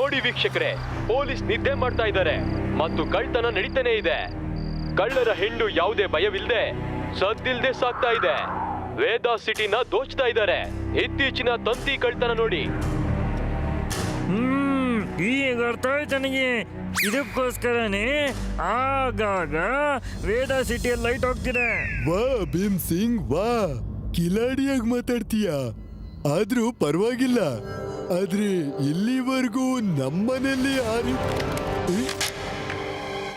ನೋಡಿ ವೀಕ್ಷಕರೇ, ಪೊಲೀಸ್ ನಿದ್ದೆ ಮಾಡ್ತಾ ಇದ್ದಾರೆ ಮತ್ತು ಕಳ್ತನ ನಡೀತಾನೆ ಇದೆ. ಕಳ್ಳರ ಹೆಂಡು ಯಾವುದೇ ಭಯವಿಲ್ಲದೆ ಸದ್ದಿಲ್ದೆ ಸಾಕ್ತಾ ಇದೆ. ವೇದಾ ಸಿಟಿನ ದೋಚ್ತಾ ಇದ್ದಾರೆ. ಇತ್ತೀಚಿನ ತಂತಿ ಕಳ್ತನ ನೋಡಿ. ಈಗ ಅರ್ಥ ಆಯ್ತು ನನಗೆ. ಇದಕ್ಕೋಸ್ಕರನೇ ಆಗಾಗ ವೇದಾ ಸಿಟಿಯಲ್ಲಿ ಲೈಟ್ ಹೋಗ್ತಿದೆ. ವಾ ಭೀಮ್ ಸಿಂಗ್, ವಾ ಕಿಲಾಡಿಯಾಗಿ ಮಾತಾಡ್ತೀಯ. ಆದ್ರೂ ಪರವಾಗಿಲ್ಲ. ಆದ್ರೆ ಇಲ್ಲಿವರೆಗೂ ನಮ್ಮನೇಲಿ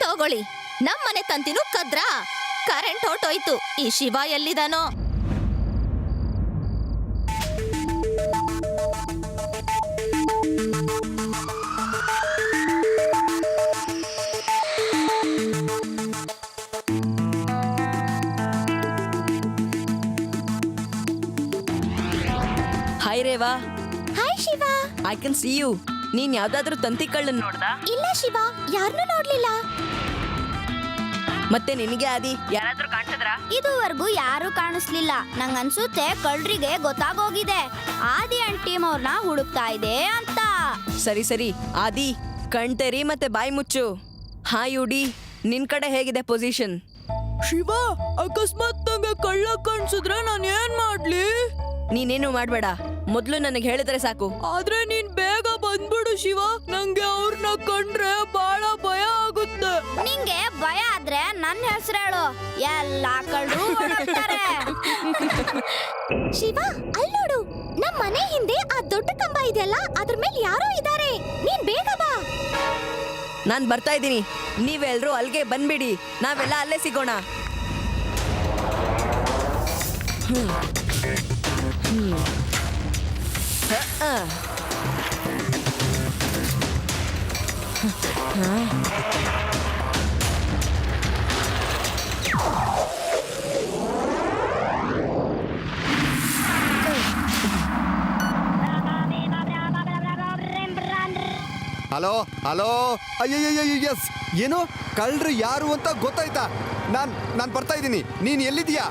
ತಗೊಳ್ಳಿ, ನಮ್ಮನೆ ತಂತಿನೂ ಕದ್ರಾ. ಕರೆಂಟ್ ಹೊರಟೋಯ್ತು. ಈ ಶಿವ ಎಲ್ಲಿದಾನೋ? Hi Reva. Hi Shiva. I can see you. ನೀನ್ ಯಾವ್ದಾದ್ರೂ ತಂತಿ ಕಳ್ಳನ್ ನೋಡ್ದಾ? ಇಲ್ಲ ಶಿವ, ಯಾರನ್ನೂ ನೋಡ್ಲಿಲ್ಲ. ಮತ್ತೆ ನಿನಗೆ ಆದಿ ಯಾರಾದ್ರೂ ಕಾಣ್ತದ್ರಾ? ಇದುವರೆಗೂ ಯಾರು ಕಾಣಿಸ್ಲಿಲ್ಲ. ನಂಗನ್ಸುತ್ತೆ ಕಳ್ರಿಗೆ ಗೊತ್ತಾಗೋಗಿದೆ. ಆದಿ ಅಂಡ್ ಟೀಮ್ ಅವ್ರನ್ನ ಹುಡುಕ್ತಾ ಇದೆ ಅಂತ. ಸರಿ ಸರಿ ಆದಿ, ಕಣ್ತೆರಿ ಮತ್ತೆ ಬಾಯಿ ಮುಚ್ಚು. ಹಾಯ್ ಯುಡಿ, ನಿನ್ ಕಡೆ ಹೇಗಿದೆ ಪೊಸಿಷನ್? ಶಿವ, ಅಕಸ್ಮಾತ್ ನಂಗೆ ಕಳ್ಳ ಕಾಣಿಸಿದ್ರೆ ನಾನು ಏನ್ ಮಾಡ್ಲಿ? ನೀನೇನು ಮಾಡ್ಬೇಡ, ಮೊದ್ಲು ನನಗೆ ಹೇಳಿದ್ರೆ ಸಾಕು. ಆದ್ರೆ ನೀನ್ ಬೇಗ ಬಂದ್ಬಿಡು ಶಿವ. ನಂಗೆ ಅವ್ರನ್ನ ಕಂಡ್ರೆ ಬಹಳ ಭಯ ಆಗುತ್ತೆ. ನಿಂಗೆ ಭಯ ಆದ್ರೆ ನನ್ನ ಹೆಸರು ಹೇಳು, ಎಲ್ಲಾ ಕಳ್ರು ಓಡಾಡ್ತಾರೆ. ಶಿವ, ಅಲ್ಲಿ ನೋಡು, ನಮ್ ಮನೆ ಹಿಂದೆ ಆ ದೊಡ್ಡ ಕಂಬ ಇದೆಯಲ್ಲ, ಅದ್ರ ಮೇಲೆ ಯಾರೋ ಇದ್ದಾರೆ. ನೀನ್ ಬೇಗ ಬಾ. ನಾನ್ ಬರ್ತಾ ಇದ್ದೀನಿ. ನೀವೆಲ್ರೂ ಅಲ್ಲಿಗೆ ಬಂದ್ಬಿಡಿ. ನಾವೆಲ್ಲ ಅಲ್ಲೇ ಸಿಗೋಣ. ಹಲೋ ಹಲೋ, ಅಯ್ಯಯ್ಯಯ್ಯ, ಎಸ್. ಏನು ಕಳ್ರು ಯಾರು ಅಂತ ಗೊತ್ತಾಯ್ತಾ? ನಾನು ಬರ್ತಾ ಇದ್ದೀನಿ. ನೀನ್ ಎಲ್ಲಿದ್ಯಾ?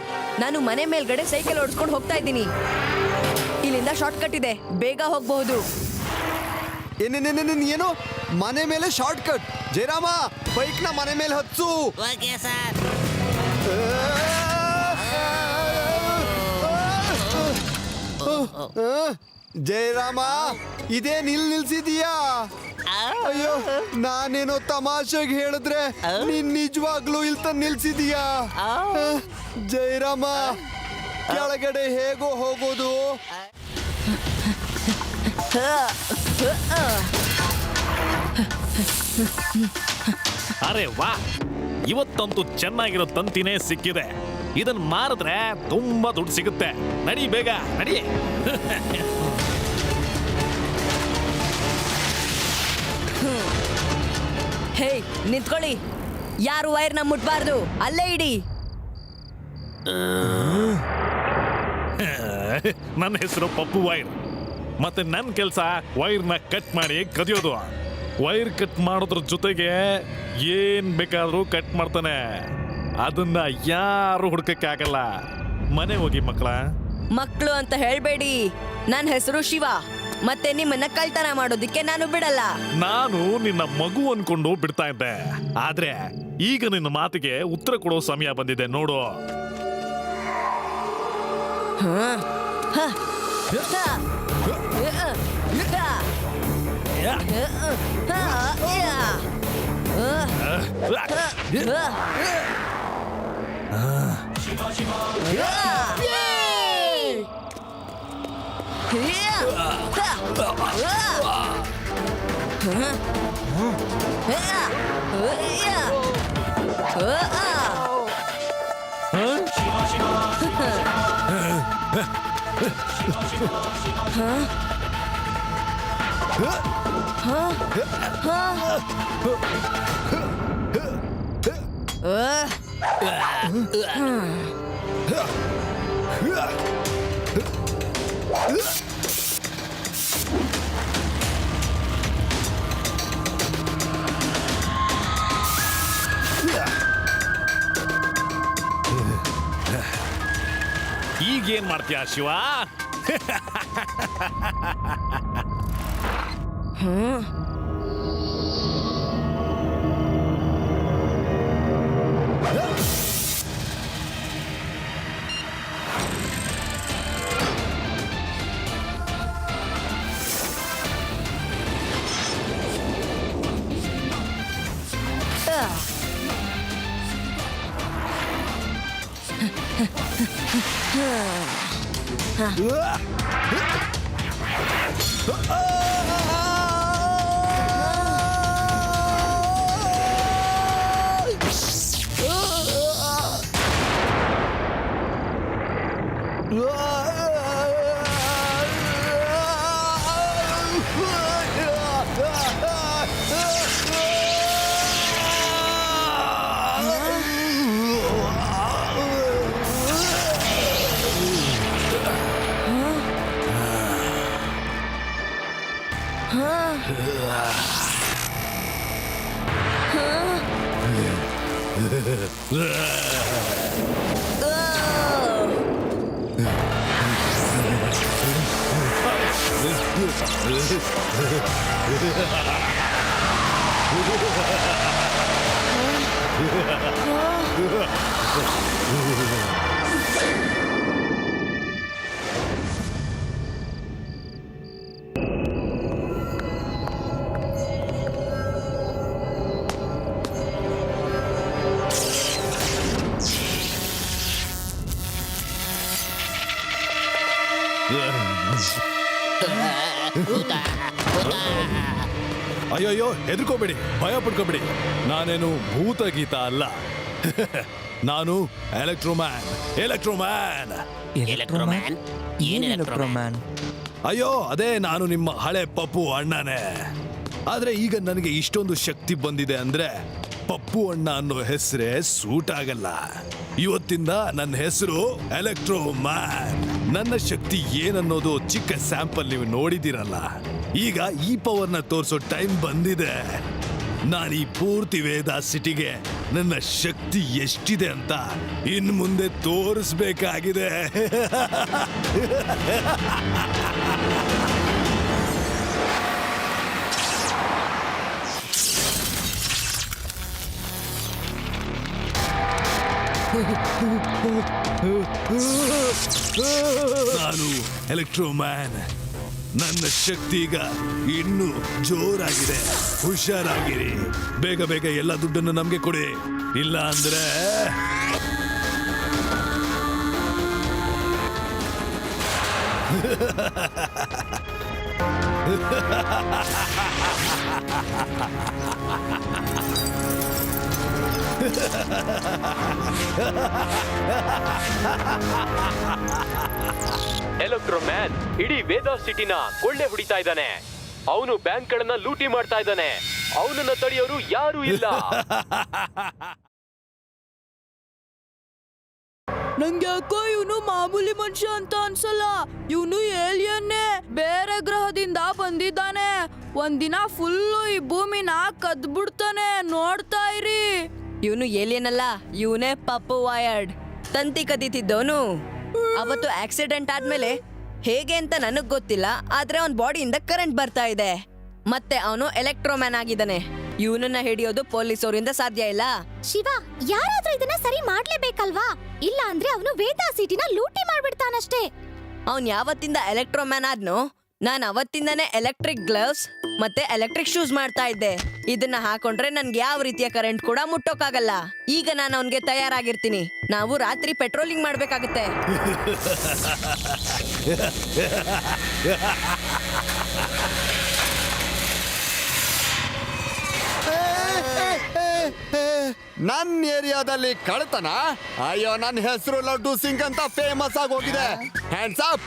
ನಾನು ಮನೆ ಮೇಲ್ಗಡೆ ಸೈಕಲ್ ಓಡಿಸ್ಕೊಂಡು ಹೋಗ್ತಾ ಇದ್ದೀನಿ. ಇಲ್ಲಿಂದ ಶಾರ್ಟ್ ಕಟ್ ಇದೆ, ಬೇಗ ಹೋಗ್ಬಹುದು. ಏನು ಮನೆ ಮೇಲೆ ಶಾರ್ಟ್ ಕಟ್? ಜಯರಾಮ, ಬೈಕ್ ನ ಮನೆ ಮೇಲೆ ಹಚ್ಚು. ಜಯರಾಮ, ಇದೇ ನಿಲ್ಸಿದೀಯಾ? ಅಯ್ಯೋ, ನಾನೇನೋ ತಮಾಷೆಗೆ ಹೇಳಿದ್ರೆ ನೀನ್ ನಿಜವಾಗ್ಲೂ ಇಲ್ತ ನಿಲ್ಸಿದೀಯಾ? ಜಯರಾಮ, ಕೆಳಗಡೆ ಹೇಗೋ ಹೋಗೋದು? ಅರೆ ವಾ, ಇವತ್ತಂತೂ ಚೆನ್ನಾಗಿರೋ ತಂತಿನೇ ಸಿಕ್ಕಿದೆ. ಇದನ್ನ ಮಾರಿದ್ರೆ ತುಂಬಾ ದುಡ್ಡು ಸಿಗುತ್ತೆ. ನಡಿ ಬೇಗ ನಡಿ. ಹೇ, ನಿಂತ್ಕೊಳ್ಳಿ. ಯಾರು ವೈರ್ನ ಮುಟ್ಬಾರ್ದು, ಅಲ್ಲೇ ಇಡಿ. ನನ್ನ ಹೆಸರು ಪಪ್ಪು ವೈರ್. ಮತ್ತೆ ನನ್ನ ಕೆಲಸ ವೈರ್ನ ಕಟ್ ಮಾಡಿ ಕದಿಯೋದು. ವೈರ್ ಕಟ್ ಮಾಡೋದ್ರ ಜೊತೆಗೆ ಏನ್ ಬೇಕಾದ್ರೂ ಕಟ್ ಮಾಡ್ತಾನೆ. ಅದನ್ನ ಯಾರು ಹುಡ್ಕಕ್ಕೆ ಆಗಲ್ಲ. ಮನೆ ಹೋಗಿ ಮಕ್ಕಳ. ಮಕ್ಕಳು ಅಂತ ಹೇಳ್ಬೇಡಿ. ನನ್ನ ಹೆಸರು ಶಿವ. ಮತ್ತೆ ನಿಮ್ಮನ್ನ ಕಳ್ತನ ಮಾಡೋದಿಕ್ಕೆ ನಾನು ಬಿಡಲ್ಲ. ನಾನು ನಿನ್ನ ಮಗು ಅನ್ಕೊಂಡು ಬಿಡ್ತಾ ಇದ್ದೆ, ಆದ್ರೆ ಈಗ ನಿನ್ನ ಮಾತಿಗೆ ಉತ್ತರ ಕೊಡೋ ಸಮಯ ಬಂದಿದೆ ನೋಡು. ಈಗೇನ್ ಮಾಡ್ತೀಯ ಶಿವ? ಅಯ್ಯಯ್ಯೋ ಹೆದರ್ಕೋಬೇಡಿ, ಭಯ ಪಡ್ಕೋಬೇಡಿ. ನಾನೇನು ಭೂತ ಗೀತ ಅಲ್ಲ. ನಾನು ಎಲೆಕ್ಟ್ರೋಮ್ಯಾನ್. ಅಯ್ಯೋ ಅದೇ ನಾನು ನಿಮ್ಮ ಹಳೆ ಪಪ್ಪು ಅಣ್ಣನೇ. ಆದ್ರೆ ಈಗ ನನಗೆ ಇಷ್ಟೊಂದು ಶಕ್ತಿ ಬಂದಿದೆ ಅಂದ್ರೆ ಪಪ್ಪು ಅಣ್ಣ ಅನ್ನೋ ಹೆಸರೇ ಸೂಟ್ ಆಗಲ್ಲ. ಇವತ್ತಿಂದ ನನ್ನ ಹೆಸರು ಎಲೆಕ್ಟ್ರೋಮ್ಯಾನ್. ನನ್ನ ಶಕ್ತಿ ಏನನ್ನೋದು ಚಿಕ್ಕ ಸ್ಯಾಂಪಲ್ ನೀವು ನೋಡಿದಿರಲ್ಲ. ಈಗ ಈ ಪವರ್ನ ತೋರಿಸೋ ಟೈಮ್ ಬಂದಿದೆ. ನಾನು ಈ ಪೂರ್ತಿ ವೇದ ಸಿಟಿಗೆ ನನ್ನ ಶಕ್ತಿ ಎಷ್ಟಿದೆ ಅಂತ ಇನ್ನು ಮುಂದೆ ತೋರಿಸ್ಬೇಕಾಗಿದೆ. ನಾನು ಎಲೆಕ್ಟ್ರೋಮ್ಯಾನ್. ನನ್ನ ಶಕ್ತಿ ಈಗ ಇನ್ನೂ ಜೋರಾಗಿದೆ. ಹುಷಾರಾಗಿರಿ. ಬೇಗ ಬೇಗ ಎಲ್ಲ ದುಡ್ಡನ್ನು ನಮ್ಗೆ ಕೊಡಿ, ಇಲ್ಲ ಅಂದ್ರೆ ಎಲೆಕ್ಟ್ರೋಮ್ಯಾನ್ ಇಡೀ ವೇದ ಸಿಟಿನ ಕೊಳ್ಳೆ ಹೊಡಿತಾ ಇದ್ದಾನೆ. ಅವನು ಬ್ಯಾಂಕ್ಗಳನ್ನ ಲೂಟಿ ಮಾಡ್ತಾ ಇದ್ದಾನೆ. ಅವನನ್ನ ತಡೆಯೋರು ಯಾರೂ ಇಲ್ಲ. ನಂಗೆ ಯಾಕೋ ಇವನು ಮಾಮೂಲಿ ಮನುಷ್ಯ ಅಂತ ಅನ್ಸಲ್ಲ. ಇವನು ಏಲಿಯನ್ನೇ, ಬೇರೆ ಗ್ರಹದಿಂದ ಬಂದಿದ್ದಾನೆ. ಒಂದಿನ ಫುಲ್ಲು ಈ ಭೂಮಿನ ಕದ್ಬಿಡ್ತಾನೆ. ನೋಡ್ತಾ ಇರಿ. ಇವನು ಏಲಿಯನ್ ಅಲ್ಲ, ಇವನೇ ಪಪ್ಪು ವೈರ್ಡ್, ತಂತಿ ಕದೀತಿದ್ದವನು. ಅವತ್ತು ಆಕ್ಸಿಡೆಂಟ್ ಆದ್ಮೇಲೆ ಹೇಗೆ ಅಂತ ನನಗ್ ಗೊತ್ತಿಲ್ಲ, ಆದ್ರೆ ಅವನ್ ಬಾಡಿಯಿಂದ ಕರೆಂಟ್ ಬರ್ತಾ ಇದೆ. ಮತ್ತೆ ಅವನು ಎಲೆಕ್ಟ್ರೋಮ್ಯಾನ್ ಆಗಿದ್ದಾನೆ. ಇವನನ್ನ ಹಿಡಿಯೋದು ಪೊಲೀಸರಿಂದ ಸಾಧ್ಯ ಇಲ್ಲ. ಶಿವ, ಯಾರಾದ್ರೂ ಇದನ್ನ ಸರಿ ಮಾಡ್ಲೇಬೇಕಲ್ವಾ? ಇಲ್ಲ ಅಂದ್ರೆ ಅವನು ವೇದ ಸಿಟಿನ ಲೂಟಿ ಮಾಡ್ಬಿಡ್ತಾನಷ್ಟೇ. ಅವನ್ ಯಾವತ್ತಿಂದ ಎಲೆಕ್ಟ್ರೋಮ್ಯಾನ್ ಆದ್ನೋ, ನಾನ್ ಅವತ್ತಿಂದಾನೇ ಎಲೆಕ್ಟ್ರಿಕ್ ಗ್ಲವ್ಸ್ ಮತ್ತೆ ಎಲೆಕ್ಟ್ರಿಕ್ ಶೂಸ್ ಮಾಡ್ತಾ ಇದ್ದೆ. ಇದನ್ನ ಹಾಕೊಂಡ್ರೆ ನನ್ಗೆ ಯಾವ ರೀತಿಯ ಕರೆಂಟ್ ಕೂಡ ಮುಟ್ಟೋಕಾಗಲ್ಲ. ಈಗ ನಾನು ಅವನ್ಗೆ ತಯಾರಾಗಿರ್ತೀನಿ. ನಾವು ರಾತ್ರಿ ಪೆಟ್ರೋಲಿಂಗ್ ಮಾಡ್ಬೇಕಾಗತ್ತೆ. ನನ್ನ ಏರಿಯಾದಲ್ಲಿ ಕಳ್ತನ? ಅಯ್ಯೋ, ನನ್ನ ಹೆಸರು ಲಡ್ಡು ಸಿಂಗ್ ಅಂತ ಫೇಮಸ್ ಆಗಿ ಹೋಗಿದೆ. Hands up.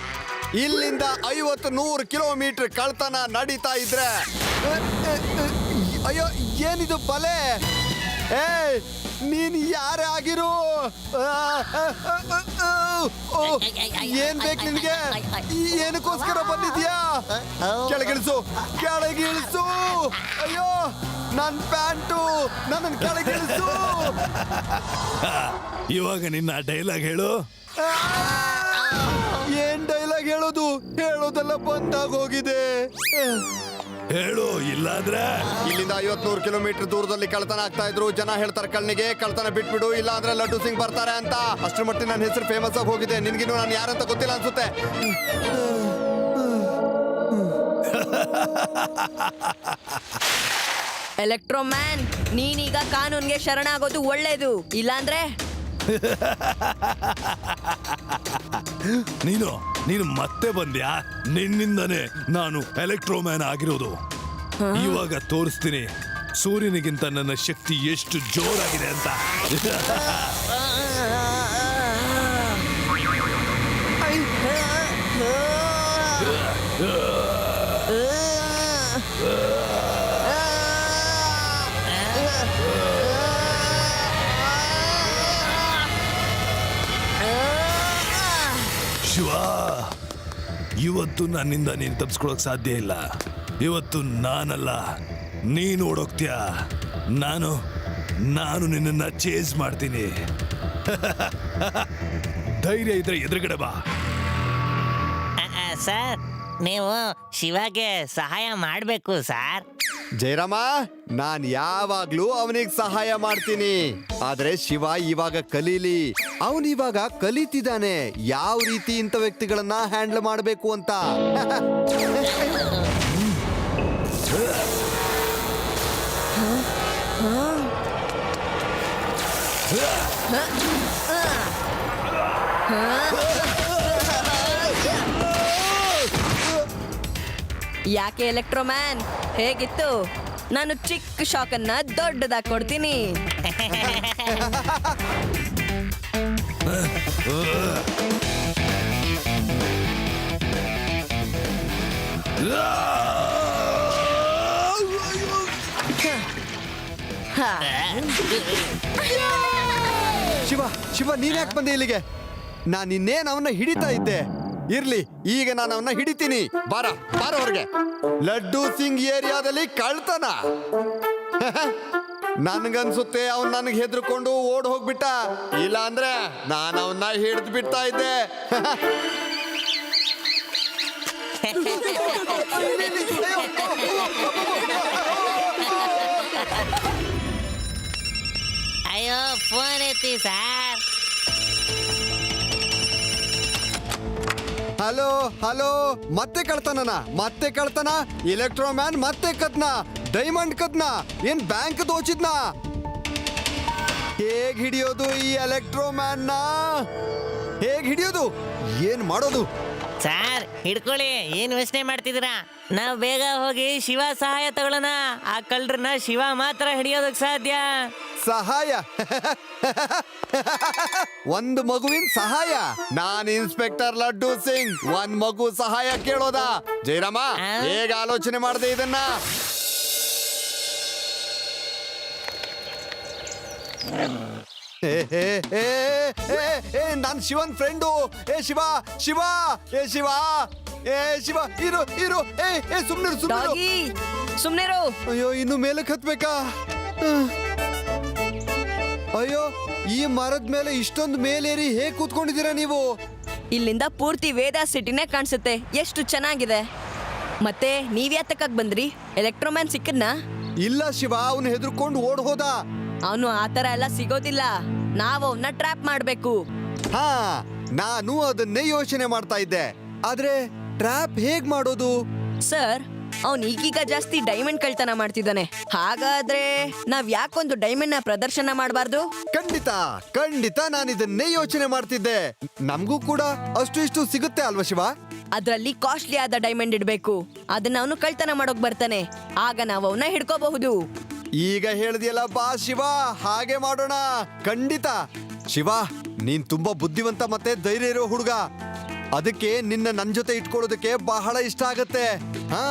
ಇಲ್ಲಿಂದ 50-100 ಕಿಲೋಮೀಟರ್ ಕಳ್ತನ ನಡೀತಾ ಇದ್ರೆ ಅಯ್ಯೋ, ಏನಿದು ಬಲೆ? ಏ, ನೀನ್ ಯಾರೇ ಆಗಿರು, ಏನ್ ಬೇಕು ನಿನ್ಗೆ? ಏನಕ್ಕೋಸ್ಕರ ಬಂದಿದ್ಯಾ? ಕೆಳಗಿಳಿಸು, ಕೆಳಗಿಳಿಸು. ಅಯ್ಯೋ, ನನ್ ಪ್ಯಾಂಟು, ನನ್ನ ಕೆಳಗಿಳಿಸು. ಇವಾಗ ನಿನ್ನ ಡೈಲಾಗ್ ಹೇಳು. ಏನ್ ಡೈಲಾಗ್ ಹೇಳೋದು? ಹೇಳೋದೆಲ್ಲ ಬಂದಾಗೋಗಿದೆ. ಹೇಳು, ಇಲ್ಲಾಂದ್ರೆ ಇಲ್ಲಿಂದ 50-100 ಕಿಲೋಮೀಟರ್ ದೂರದಲ್ಲಿ ಕಳ್ತನ ಆಗ್ತಾ ಇದ್ರು. ಜನ ಹೇಳ್ತಾರೆ ಕಣ್ಣಿಗೆ ಕಳ್ತನ ಬಿಟ್ಬಿಡು, ಇಲ್ಲ ಅಂದ್ರೆ ಲಡ್ಡು ಸಿಂಗ್ ಬರ್ತಾರೆ ಅಂತ. ಅಷ್ಟ್ರ ಮಟ್ಟಿಗೆ ನನ್ನ ಹೆಸರು ಫೇಮಸ್ ಆಗಿ ಹೋಗಿದೆ. ನಿನ್ಗಿನ್ನು ನಾನು ಯಾರಂತ ಗೊತ್ತಿಲ್ಲ ಅನ್ಸುತ್ತೆ. ಎಲೆಕ್ಟ್ರೋಮ್ಯಾನ್, ನೀನೀಗ ಕಾನೂನ್ಗೆ ಶರಣಾಗೋದು ಒಳ್ಳೇದು. ಇಲ್ಲಾಂದ್ರೆ ನೀನು ಮತ್ತೆ ಬಂದ್ಯಾ? ನಿನ್ನಿಂದನೇ ನಾನು ಎಲೆಕ್ಟ್ರೋಮ್ಯಾನ್ ಆಗಿರೋದು. ಇವಾಗ ತೋರಿಸ್ತೀನಿ ಸೂರ್ಯನಿಗಿಂತ ನನ್ನ ಶಕ್ತಿ ಎಷ್ಟು ಜೋರಾಗಿದೆ ಅಂತ. ಶಿವ, ಇವತ್ತು ನನ್ನಿಂದ ನೀನು ತಪ್ಪಿಸ್ಕೊಳಕ್ ಸಾಧ್ಯ ಇಲ್ಲ. ಇವತ್ತು ನಾನಲ್ಲ, ನೀನು ಓಡೋಗ್ತೀಯ. ನಾನು ನಿನ್ನನ್ನ ಚೇಸ್ ಮಾಡ್ತೀನಿ. ಧೈರ್ಯ ಇದ್ರೆ ಎದುರುಗಡೆ ಬಾ. ಸರ್, ನೀವು ಶಿವಗೆ ಸಹಾಯ ಮಾಡಬೇಕು ಸರ್. ಜಯರಾಮ, ನಾನ್ ಯಾವಾಗ್ಲೂ ಅವನಿಗೆ ಸಹಾಯ ಮಾಡ್ತೀನಿ. ಆದ್ರೆ ಶಿವ ಇವಾಗ ಕಲೀಲಿ. ಅವನಿವಾಗ ಕಲಿತಿದ್ದಾನೆ ಯಾವ ರೀತಿ ಇಂಥ ವ್ಯಕ್ತಿಗಳನ್ನ ಹ್ಯಾಂಡಲ್ ಮಾಡಬೇಕು ಅಂತ. ಯಾಕೆ ಎಲೆಕ್ಟ್ರೋಮ್ಯಾನ್, ಹೇಗಿತ್ತು? ನಾನು ಚಿಕ್ಕ ಶಾಕನ್ನ ದೊಡ್ಡದಾಗಿ ಕೊಡ್ತೀನಿ. ಶಿವ ನೀನ್ ಯಾಕೆ ಬಂದೆ ಇಲ್ಲಿಗೆ? ನಾನು ಇನ್ನೇನ್ ಅವನ್ನ ಹಿಡಿತಾ ಇದ್ದೆ. ಇರ್ಲಿ, ಈಗ ನಾನು ಅವನ್ನ ಹಿಡಿತೀನಿ. ಬಾರ ಹೊರಗೆ. ಲಡ್ಡು ಸಿಂಗ್ ಏರಿಯಾದಲ್ಲಿ ಕಳ್ತನ. ನನ್ಗನ್ಸುತ್ತೆ ಅವನ್ ನನಗೆ ಹೆದರ್ಕೊಂಡು ಓಡ್ ಹೋಗ್ಬಿಟ್ಟ. ಇಲ್ಲ ಅಂದ್ರೆ ನಾನು ಅವನ್ನ ಹಿಡಿದು ಬಿಡ್ತಾ ಇದ್ದೆ. ಅಯ್ಯೋ, ಫೋನ್ ಎತ್ತಿ ಸರ್. ಹಲೋ, ಮತ್ತೆ ಕಳ್ತನ. ಎಲೆಕ್ಟ್ರೋಮ್ಯಾನ್ ಮತ್ತೆ ಕದ್ನ, ಡೈಮಂಡ್ ಕದ್ನ, ಏನ್ ಬ್ಯಾಂಕ್ ದೋಚಿದ್ನ? ಹೇಗ್ ಹಿಡಿಯೋದು ಈ ಎಲೆಕ್ಟ್ರೋಮ್ಯಾನ್ ನ? ಹೇಗ್ ಹಿಡಿಯೋದು? ಏನ್ ಮಾಡೋದು? ಸರ್, ಹಿಡ್ಕೊಳ್ಳಿ. ಏನ್ ಯೋಚನೆ ಮಾಡ್ತಿದ್ದೀರಾ? ನಾವು ಬೇಗ ಹೋಗಿ ಶಿವ ಸಹಾಯ ತಗೊಳ್ಳೋಣ. ಆ ಕಳ್ಳರನ್ನ ಶಿವ ಮಾತ್ರ ಹಿಡಿಯೋದಕ್ ಸಾಧ್ಯ. ಸಹಾಯ? ಒಂದು ಮಗುವಿನ ಸಹಾಯ? ನಾನ್ ಇನ್ಸ್ಪೆಕ್ಟರ್ ಲಡ್ಡು ಸಿಂಗ್, ಒಂದ್ ಮಗು ಸಹಾಯ ಕೇಳೋದಾ? ಜಯರಾಮ, ಹೇಗೆ ಆಲೋಚನೆ ಮಾಡದೆ ಇದನ್ನ? ನಾನ್ ಶಿವನ್ ಫ್ರೆಂಡು. ಶಿವ ಇರು. ಸುಮ್ನಿರು. ಅಯ್ಯೋ, ಇನ್ನು ಮೇಲಕ್ಕೆ ಹತ್ಬೇಕಾ? ಅಯ್ಯೋ, ಈ ಮರದ ಮೇಲೆ ಇಷ್ಟೊಂದು ಮೇಲೇರಿ ಹೇಗ್ ಕೂತ್ಕೊಂಡಿದ್ದೀರಾ ನೀವು? ಇಲ್ಲಿಂದ ಪೂರ್ತಿ ವೇದ ಸಿಟಿನೇ ಕಾಣಿಸುತ್ತೆ. ಎಷ್ಟು ಚೆನ್ನಾಗಿದೆ. ಮತ್ತೆ ನೀವ್ಯಾತಕ್ಕಾಗಿ ಬಂದ್ರಿ? ಎಲೆಕ್ಟ್ರೋಮ್ಯಾನ್ ಸಿಕ್ಕದ್ನ? ಇಲ್ಲ ಶಿವ, ಅವನು ಹೆದರ್ಕೊಂಡು ಓಡ್ ಹೋದ. ಅವನು ಆತರ ಎಲ್ಲ ಸಿಗೋದಿಲ್ಲ. ನಾವು ಅವನ್ನ ಟ್ರ್ಯಾಪ್ ಮಾಡ್ಬೇಕು. ಹಾ, ನಾನು ಅದನ್ನೇ ಯೋಚನೆ ಮಾಡ್ತಾ ಇದ್ದೆ. ಆದ್ರೆ ಟ್ರ್ಯಾಪ್ ಹೇಗ್ ಮಾಡೋದು? ಸರ್, ಅವನ್ ಈಗೀಗ ಜಾಸ್ತಿ ಡೈಮಂಡ್ ಕಳ್ತನ ಮಾಡ್ತಿದ್ದಾನೆ. ಹಾಗಾದ್ರೆ ನಾವ್ ಯಾಕೊಂದು ಡೈಮಂಡ್ ನ ಪ್ರದರ್ಶನ ಮಾಡಬಾರ್ದು? ಖಂಡಿತ ನಾನು ಇದನ್ನೇ ಯೋಚನೆ ಮಾಡ್ತಿದ್ದೆ. ನಮಗೂ ಕೂಡ ಅಷ್ಟು ಇಷ್ಟು ಸಿಗುತ್ತೆ ಅಲ್ವಾ ಶಿವ? ಅದ್ರಲ್ಲಿ ಕಾಸ್ಟ್ಲಿ ಆದ ಡೈಮಂಡ್ ಇಡ್ಬೇಕು. ಅದನ್ನ ಅವನು ಕಳ್ತನ ಮಾಡೋಕ್ ಬರ್ತಾನೆ. ಆಗ ನಾವು ಅವನ್ನ ಹಿಡ್ಕೋಬಹುದು. ಈಗ ಹೇಳಿದ್ಯಲ್ಲ, ಬಾ ಶಿವ, ಹಾಗೆ ಮಾಡೋಣ. ಖಂಡಿತ ಶಿವ, ನೀನ್ ತುಂಬಾ ಬುದ್ಧಿವಂತ ಮತ್ತೆ ಧೈರ್ಯ ಇರೋ ಹುಡುಗ. ಅದಕ್ಕೆ ನಿನ್ನ ನನ್ ಜೊತೆ ಇಟ್ಕೊಳ್ಳೋದಕ್ಕೆ ಬಹಳ ಇಷ್ಟ ಆಗತ್ತೆ. ಹಾ,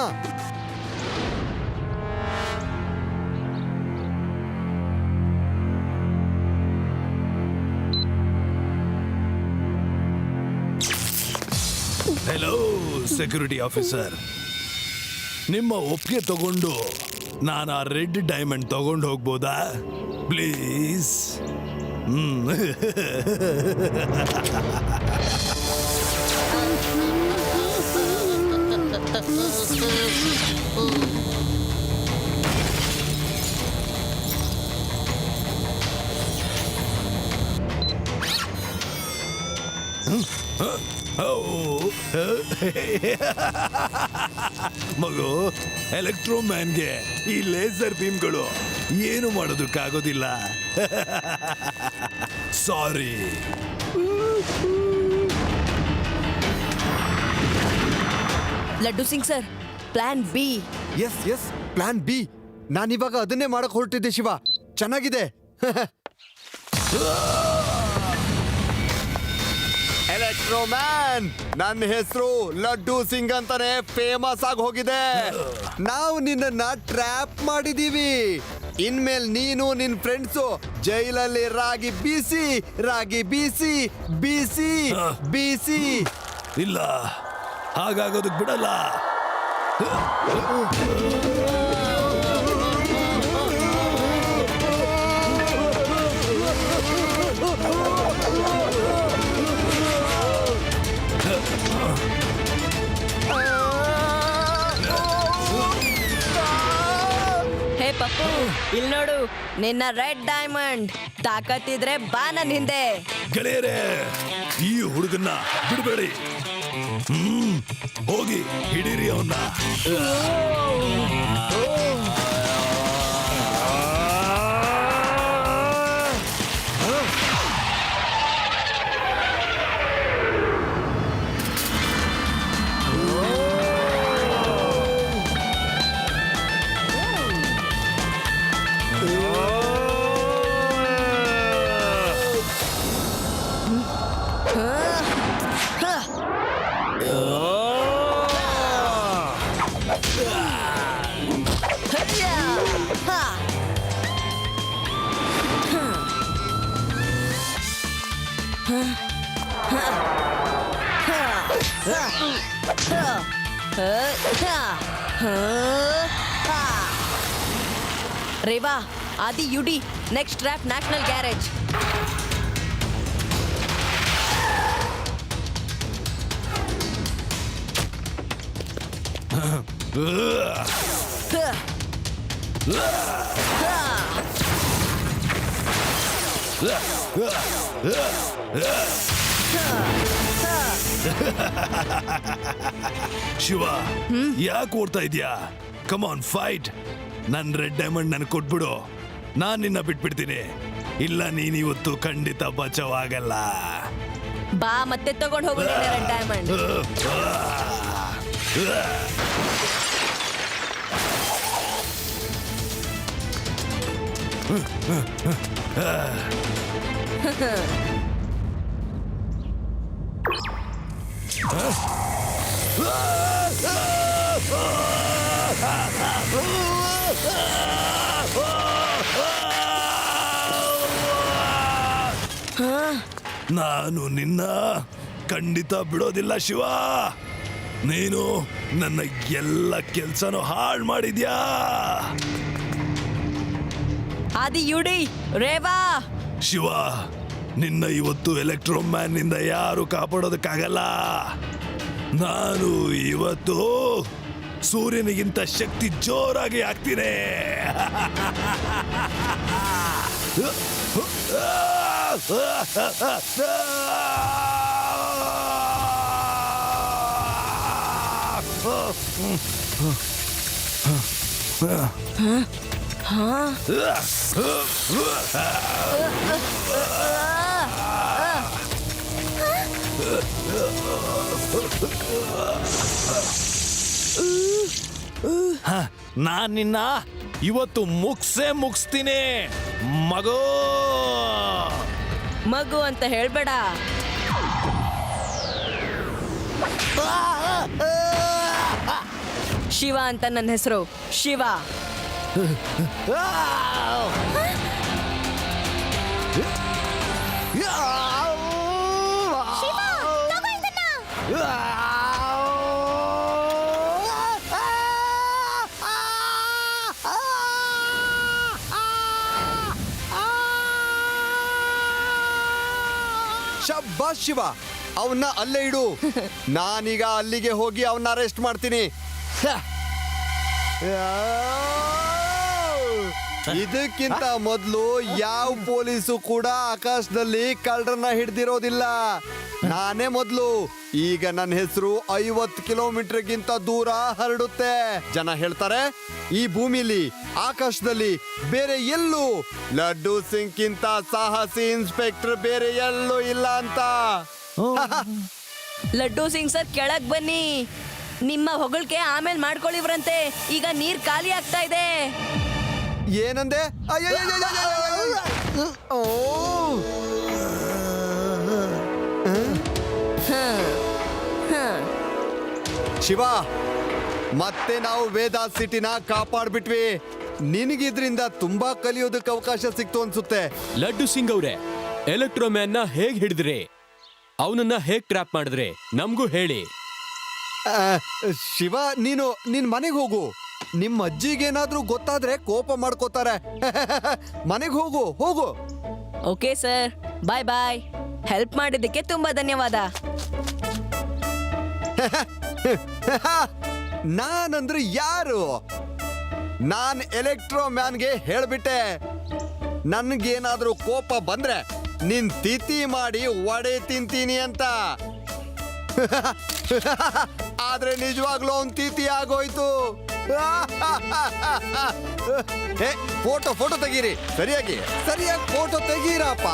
ಹೆಲೋ ಸೆಕ್ಯೂರಿಟಿ ಆಫೀಸರ್, ನಿಮ್ಮ ಒಪ್ಪಿಗೆ ತಗೊಂಡು ನಾನು ಆ ರೆಡ್ ಡೈಮಂಡ್ ತಗೊಂಡು ಹೋಗ್ಬೋದಾ ಪ್ಲೀಸ್? ಮಗು, ಎಲೆಕ್ಟ್ರೋಮ್ಯಾನ್ಗೆ ಈ ಲೇಸರ್ ಬೀಮ್ಗಳು ಏನು ಮಾಡೋದಕ್ಕಾಗೋದಿಲ್ಲ. Sorry. Laddu Singh sir, plan B. Yes yes, plan B. ನಾನಿವಾಗ ಅದನ್ನೇ ಮಾಡಕ್ ಹೊರಟಿದ್ದೆ ಶಿವ. ಚೆನ್ನಾಗಿದೆ. ಎಲೆಕ್ಟ್ರೋಮ್ಯಾನ್, ನನ್ನ ಹೆಸರು ಲಡ್ಡು ಸಿಂಗ್ ಅಂತಾನೆ ಫೇಮಸ್ ಆಗಿ ಹೋಗಿದೆ. ನಾವು ನಿನ್ನ ಟ್ರ್ಯಾಪ್ ಮಾಡಿದೀವಿ. ಇನ್ಮೇಲೆ ನೀನು ನಿನ್ ಫ್ರೆಂಡ್ಸು ಜೈಲಲ್ಲಿ ರಾಗಿ ಬೀಸಿ ಬೀಸಿ ಬೀಸಿ ಬೀಸಿ. ಇಲ್ಲ, ಹಾಗಾಗೋದಕ್ ಬಿಡಲ್ಲ. ಹೇ ಪಪ್ಪು, ಇಲ್ಲಿ ನೋಡು ನಿನ್ನ ರೆಡ್ ಡೈಮಂಡ್. ತಾಕತ್ತಿದ್ರೆ ಬಾ ನನ್ ಹಿಂದೆ. ಗೆಳೆಯರೇ, ಈ ಹುಡುಗನ್ನ ಬಿಡಬೇಡಿ. ಹೋಗಿ ಹಿಡೀರಿ ಅವನ್ನ. ರೇವಾ, ಆದಿ UD, next trap national garage. Shiva, ಯಾಕೆ ಓಡ್ತಾ ಇದ್ಯಾ? Come on, fight. ನನ್ ರೆಡ್ ಡೈಮಂಡ್ ನನ್ ಕೊಟ್ಬಿಡು, ನಾನ್ ನಿನ್ನ ಬಿಟ್ಬಿಡ್ತೀನಿ. ಇಲ್ಲ, ನೀನ್ ಇವತ್ತು ಖಂಡಿತ ಬಚಾವಾಗಲ್ಲ. ಬಾ, ಮತ್ತೆ ತಗೊಂಡ್ ಹೋಗು ರೆಡ್ ಡೈಮಂಡ್. ನಾನು ನಿನ್ನ ಖಂಡಿತ ಬಿಡೋದಿಲ್ಲ ಶಿವ. ನೀನು ನನ್ನ ಎಲ್ಲ ಕೆಲ್ಸನೂ ಹಾಳು ಮಾಡಿದ್ಯಾ. ಆದಿ ಯುಡಿ, ರೇವಾ. ಶಿವ, ನಿನ್ನ ಇವತ್ತು ಎಲೆಕ್ಟ್ರೋಮ್ಯಾನ್ ನಿಂದ ಯಾರು ಕಾಪಾಡೋದಕ್ಕಾಗಲ್ಲ. ನಾನು ಇವತ್ತು ಸೂರ್ಯನಿಗಿಂತ ಶಕ್ತಿ ಜೋರಾಗಿ ಆಗ್ತೀನಿ. ನಾನ್ ನಿನ್ನ ಇವತ್ತು ಮುಗಿಸ್ತೀನಿ ಮಗು. ಮಗು ಅಂತ ಹೇಳ್ಬೇಡ. ಶಿವ ಅಂತ ನನ್ನ ಹೆಸರು, ಶಿವ. ಶಬ್ಬಾಸ್ ಶಿವ, ಅವನ್ನ ಅಲ್ಲೇ ಇಡು. ನಾನೀಗ ಅಲ್ಲಿಗೆ ಹೋಗಿ ಅವನ್ನ ಅರೆಸ್ಟ್ ಮಾಡ್ತೀನಿ. ಇದಕ್ಕಿಂತ ಮೊದಲು ಯಾವ ಪೊಲೀಸು ಕೂಡ ಆಕಾಶದಲ್ಲಿ ಕಳ್ಳರನ್ನ ಹಿಡ್ದಿರೋದಿಲ್ಲ. ನಾನೇ ಮೊದಲು. ಈಗ ನನ್ನ ಹೆಸರು 50 ಕಿಲೋಮೀಟರ್ಗಿಂತ ದೂರ ಹರಡುತ್ತೆ. ಜನ ಹೇಳ್ತಾರೆ ಈ ಭೂಮಿಲಿ, ಆಕಾಶದಲ್ಲಿ ಬೇರೆ ಎಲ್ಲೂ ಲಡ್ಡು ಸಿಂಗ್ಗಿಂತ ಸಾಹಸಿ ಇನ್ಸ್ಪೆಕ್ಟರ್ ಬೇರೆ ಎಲ್ಲೂ ಇಲ್ಲ ಅಂತ. ಲಡ್ಡು ಸಿಂಗ್ ಸರ್, ಕೆಳಗ್ ಬನ್ನಿ. ನಿಮ್ಮ ಹೊಗಳಿಕೆ ಆಮೇಲೆ ಮಾಡ್ಕೊಳ್ಳಿವ್ರಂತೆ. ಈಗ ನೀರ್ ಖಾಲಿ ಆಗ್ತಾ ಇದೆ. ಏನಂದೆ? ಓ ಶಿವ, ಮತ್ತೆ ನಾವು ವೇದಾ ಸಿಟಿನ ಕಾಪಾಡ್ಬಿಟ್ವಿ. ನಿನಗಿದ್ರಿಂದ ತುಂಬಾ ಕಲಿಯೋದಕ್ಕೆ ಅವಕಾಶ ಸಿಕ್ತು ಅನ್ಸುತ್ತೆ. ಲಡ್ಡು ಸಿಂಗ್ ಅವ್ರೆ, ಎಲೆಕ್ಟ್ರೋಮ್ಯಾನ್ ನ ಹೇಗ್ ಹಿಡಿದ್ರಿ? ಅವನನ್ನ ಹೇಗ್ ಟ್ರ್ಯಾಪ್ ಮಾಡಿದ್ರಿ? ನಮ್ಗೂ ಹೇಳಿ. ಶಿವ, ನಿನ್ ಮನೆಗೆ ಹೋಗು. ನಿಮ್ಮ ಅಜ್ಜಿಗೇನಾದ್ರೂ ಗೊತ್ತಾದ್ರೆ ಕೋಪ ಮಾಡ್ಕೋತಾರೆ. ಮನೆಗೆ ಹೋಗು ಹೋಗು. ಓಕೆ ಸರ್, ಬಾಯ್ ಬಾಯ್. ಹೆಲ್ಪ್ ಮಾಡಿದ್ದಕ್ಕೆ ತುಂಬಾ ಧನ್ಯವಾದ. ನಾನಂದ್ರೆ ಯಾರು? ನಾನ್ ಎಲೆಕ್ಟ್ರೋ ಮ್ಯಾನ್ಗೆ ಹೇಳ್ಬಿಟ್ಟೆ, ನನ್ಗೇನಾದ್ರೂ ಕೋಪ ಬಂದ್ರೆ ನಿನ್ ತಿಥಿ ಮಾಡಿ ವಡೆ ತಿಂತೀನಿ ಅಂತ. ಆದ್ರೆ ನಿಜವಾಗ್ಲೂ ಅವ್ನ್ ತಿಥಿ ಆಗೋಯ್ತು. ಫೋಟೋ ತೆಗೀರಿ, ಸರಿಯಾಗಿ ಫೋಟೋ ತೆಗೀರಪ್ಪ.